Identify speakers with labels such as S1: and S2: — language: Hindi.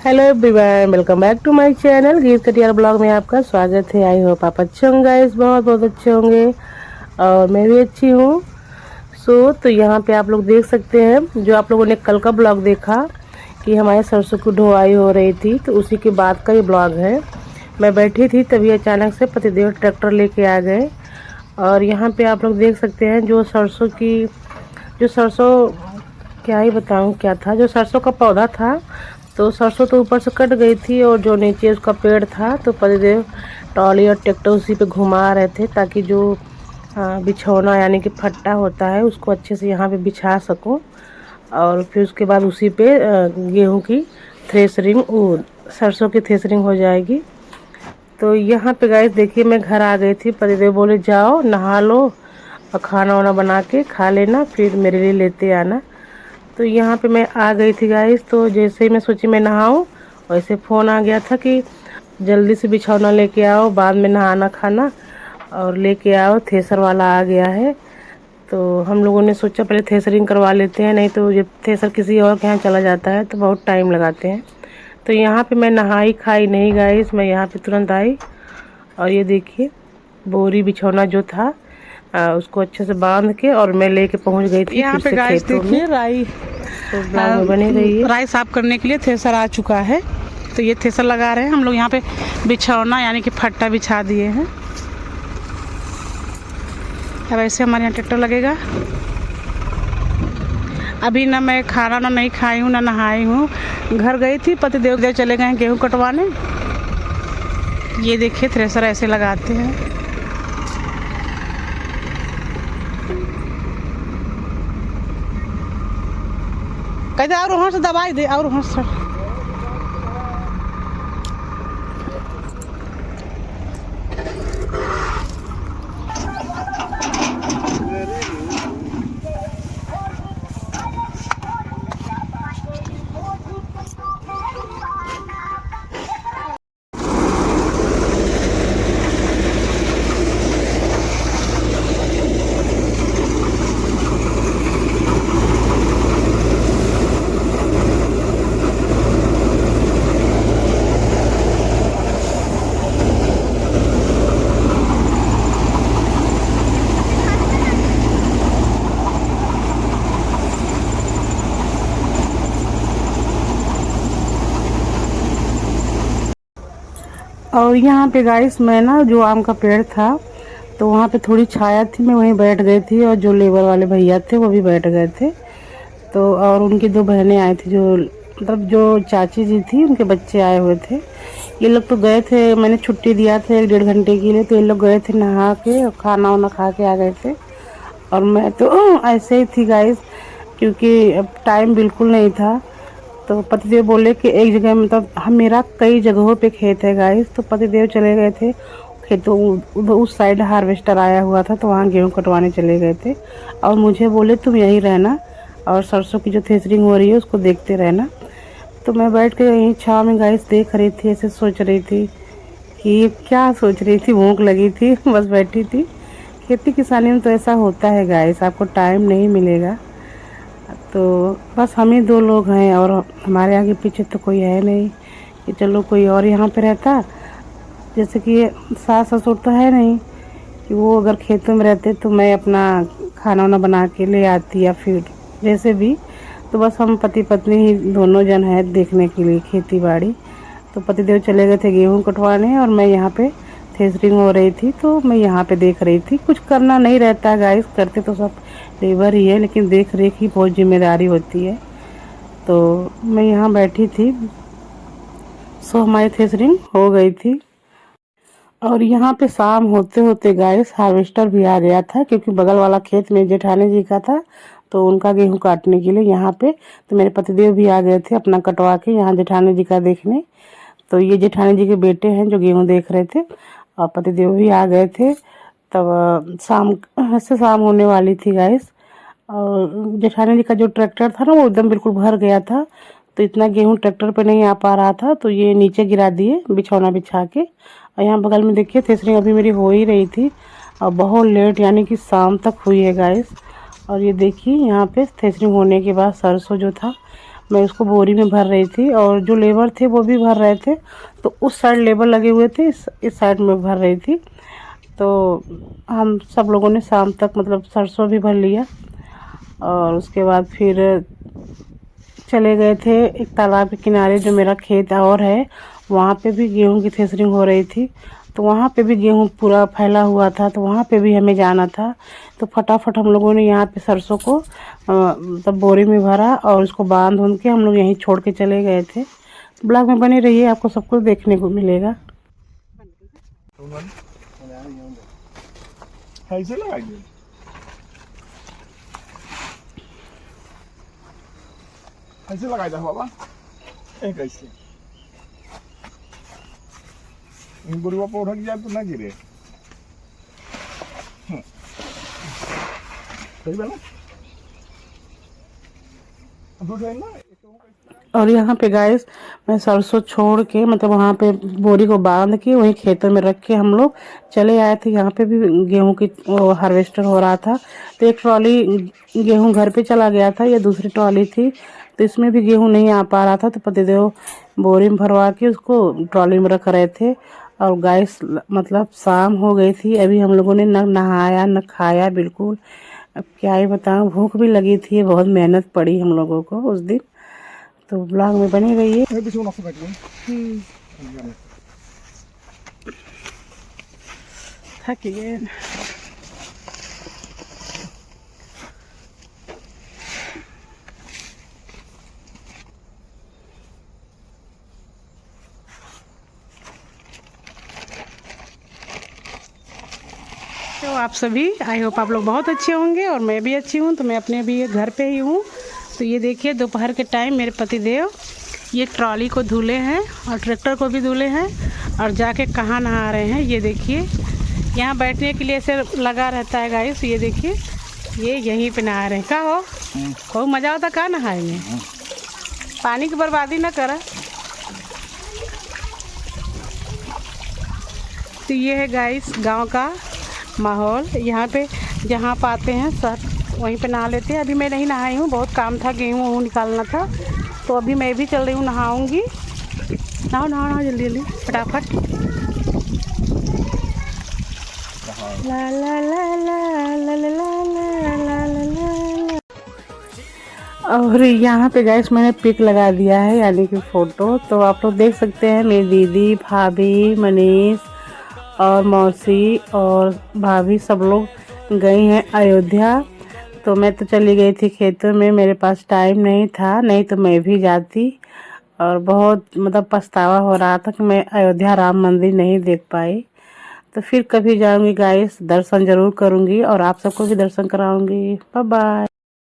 S1: Hello everyone, welcome back to my channel Geet Katiyar blog में आपका स्वागत है। आई होप आप अच्छे होंगे गाइस, बहुत बहुत अच्छे होंगे और मैं भी अच्छी हूँ। तो यहाँ पे आप लोग देख सकते हैं, जो आप लोगों ने कल का ब्लॉग देखा कि हमारे सरसों की ढुआई हो रही थी, तो उसी के बाद का ये ब्लॉग है। मैं बैठी थी तभी अचानक से पतिदेव ट्रैक्टर लेके आ गए और यहाँ पे आप लोग देख सकते हैं जो सरसों क्या ही बताऊँ क्या था, जो सरसों का पौधा था तो सरसों तो ऊपर से कट गई थी और जो नीचे उसका पेड़ था तो पतिदेव ट्रॉली और ट्रैक्टर उसी पे घुमा रहे थे ताकि जो बिछौना यानी कि फट्टा होता है उसको अच्छे से यहाँ पे बिछा सकूं और फिर उसके बाद उसी पे गेहूं की थ्रेसरिंग सरसों की थ्रेसरिंग हो जाएगी। तो यहाँ पे गाइस देखिए, मैं घर आ गई थी। पतिदेव बोले जाओ नहा लो और खाना वाना बना के खा लेना, फिर मेरे लिए लेते आना। तो यहाँ पे मैं आ गई थी गाइस। तो जैसे ही मैं सोची मैं नहाऊं, वैसे फ़ोन आ गया था कि जल्दी से बिछौना लेके आओ, बाद में नहाना खाना और लेके आओ, थ्रेसर वाला आ गया है। तो हम लोगों ने सोचा पहले थ्रेसरिंग करवा लेते हैं, नहीं तो जब थ्रेसर किसी और के यहाँ चला जाता है तो बहुत टाइम लगाते हैं। तो यहाँ पे मैं नहाई खाई नहीं गाइस, मैं यहाँ पे तुरंत आई और ये देखिए बोरी बिछौना जो था उसको अच्छे से बांध के और मैं लेके पहुँच गई थी
S2: यहाँ
S1: फिर
S2: पे
S1: से
S2: गाइस
S1: खेतों में।
S2: देखिए राई
S1: तो ब्लॉग में बने रहिए।
S2: राई साफ करने के लिए थ्रेसर आ चुका है। तो ये थ्रेसर लगा रहे हैं हम लोग यहाँ पे, बिछौना यानी कि फट्टा बिछा दिए हैं। अब ऐसे हमारे यहाँ ट्रैक्टर लगेगा। अभी ना मैं खाना ना नहीं खाई हूँ ना नहाई हूँ, घर गई थी, पतिदेव चले गए गेहूँ कटवाने। ये देखिए थ्रेसर ऐसे लगाते हैं। कहते और वहाँ से दवाई दे और वहाँ से।
S1: और यहाँ पे गाइस मैं ना जो आम का पेड़ था तो वहाँ पे थोड़ी छाया थी, मैं वहीं बैठ गई थी और जो लेबर वाले भैया थे वो भी बैठ गए थे। तो और उनकी दो बहनें आई थी, जो मतलब जो चाची जी थी उनके बच्चे आए हुए थे। ये लोग तो गए थे, मैंने छुट्टी दिया था 1-1.5 घंटे के लिए, तो ये लोग गए थे नहा के और खाना वाना खा के आ गए थे। और मैं तो ऐसे ही थी गाइस, क्योंकि अब टाइम बिल्कुल नहीं था। तो पतिदेव बोले कि एक जगह, मतलब हम मेरा कई जगहों पे खेत है गाइस, तो पतिदेव चले गए थे खेतों उस साइड हार्वेस्टर आया हुआ था तो वहाँ गेहूँ कटवाने चले गए थे और मुझे बोले तुम यहीं रहना और सरसों की जो थ्रेसरिंग हो रही है उसको देखते रहना। तो मैं बैठ के यहीं छाँव में गाइस देख रही थी, ऐसे सोच रही थी कि क्या सोच रही थी, भूख लगी थी बस बैठी थी। खेती किसानी में तो ऐसा होता है गाइस, आपको टाइम नहीं मिलेगा। तो बस हम ही 2 लोग हैं और हमारे आगे पीछे तो कोई है नहीं कि चलो कोई और यहाँ पे रहता। जैसे कि सास ससुर तो है नहीं कि वो अगर खेतों में रहते तो मैं अपना खाना वाना बना के ले आती या फिर जैसे भी। तो बस हम पति पत्नी ही दोनों जन हैं देखने के लिए खेती बाड़ी। तो पतिदेव चले गए थे गेहूँ कटवाने और मैं यहाँ पे थ्रेसरिंग हो रही थी, तो मैं यहाँ पे देख रही थी। कुछ करना नहीं रहता गाइस, करते तो सब लेबर ही है, लेकिन देख रेख की बहुत जिम्मेदारी होती है। तो मैं यहाँ बैठी थी, सो हमारी थ्रेसरिंग हो गई थी। और यहाँ पे शाम होते होते गाइस हार्वेस्टर भी आ गया था, क्योंकि बगल वाला खेत में जेठानी जी का था तो उनका गेहूं काटने के लिए यहाँ पे तो मेरे पतिदेव भी आ गए थे अपना कटवा के यहाँ जेठानी जी का देखने। तो ये जेठानी जी के बेटे हैं जो गेहूं देख रहे थे और पतिदेव भी आ गए थे। तब शाम होने वाली थी गाइस। और जेठानी जी का जो ट्रैक्टर था ना वो एकदम बिल्कुल भर गया था, तो इतना गेहूं ट्रैक्टर पे नहीं आ पा रहा था, तो ये नीचे गिरा दिए बिछौना बिछा के। और यहाँ बगल में देखिए थ्रेसरिंग अभी मेरी हो ही रही थी और बहुत लेट यानी कि शाम तक हुई है गाइस। और ये देखिए यहाँ पे थ्रेसरिंग होने के बाद सरसों जो था मैं उसको बोरी में भर रही थी और जो लेबर थे वो भी भर रहे थे। तो उस साइड लेबर लगे हुए थे, इस साइड में भर रही थी। तो हम सब लोगों ने शाम तक मतलब सरसों भी भर लिया और उसके बाद फिर चले गए थे एक तालाब के किनारे जो मेरा खेत और है, वहाँ पे भी गेहूं की थ्रेशरिंग हो रही थी। तो वहाँ पे भी गेहूं पूरा फैला हुआ था, तो वहाँ पे भी हमें जाना था। तो फटाफट हम लोगों ने यहाँ पे सरसों को मतलब बोरी में भरा और उसको बांध उन के हम लोग यहीं छोड़ के चले गए थे। ब्लॉग में बने रहिए, आपको सब कुछ देखने को मिलेगा।
S3: ऐसे लगाइए, ऐसे लगाई था बाबा, एक ऐसे गुरुआ पर उठक जाए तो ना गिरे। सही बना ना।
S1: और यहाँ पे गाइस मैं सरसों छोड़ के मतलब वहाँ पे बोरी को बांध के वहीं खेतों में रख के हम लोग चले आए थे। यहाँ पे भी गेहूं की हार्वेस्टर हो रहा था। तो एक ट्रॉली गेहूं घर पे चला गया था, ये दूसरी ट्रॉली थी, तो इसमें भी गेहूं नहीं आ पा रहा था। तो पतिदेव बोरी में भरवा के उसको ट्रॉली में रख रहे थे। और गाइस मतलब शाम हो गई थी, अभी हम लोगों ने न नहाया न खाया बिल्कुल। अब क्या ही बताऊँ, भूख भी लगी थी, बहुत मेहनत पड़ी हम लोगों को उस दिन। तो ब्लॉग में बने रहिए।
S2: थक गए। तो आप सभी, आई होप आप लोग बहुत अच्छे होंगे और मैं भी अच्छी हूँ। तो मैं अपने अभी घर पे ही हूँ। तो ये देखिए दोपहर के टाइम मेरे पतिदेव ये ट्रॉली को धुले हैं और ट्रैक्टर को भी धुले हैं और जाके कहाँ नहा रहे हैं। ये देखिए यहाँ बैठने के लिए ऐसे लगा रहता है गाइस। ये देखिए ये यहीं पे नहा रहे हैं। का हो खूब मज़ा होता, कहाँ नहाएंगे, पानी की बर्बादी ना करा। तो ये है गाइस गांव का माहौल। यहाँ पे जहाँ पाते हैं सब वहीं पे नहा लेते हैं। अभी मैं नहीं नहाई हूँ, बहुत काम था, गेहूँ निकालना था। तो अभी मैं भी चल रही हूँ, नहाऊंगी। नहाओ नहाओ नहाओ जल्दी जल्दी फटाफट। ला ला ला ला ला ला ला ला ला ला।
S1: और यहाँ पे गैस मैंने पिक लगा दिया है, यानी कि फ़ोटो। तो आप लोग देख सकते हैं मेरी दीदी, भाभी, मनीष और मौसी और भाभी सब लोग गई हैं अयोध्या। तो मैं तो चली गई थी खेतों में, मेरे पास टाइम नहीं था, नहीं तो मैं भी जाती। और बहुत मतलब पछतावा हो रहा था कि मैं अयोध्या राम मंदिर नहीं देख पाई। तो फिर कभी जाऊंगी गाइस, दर्शन ज़रूर करूंगी और आप सबको भी दर्शन कराऊंगी। Bye bye.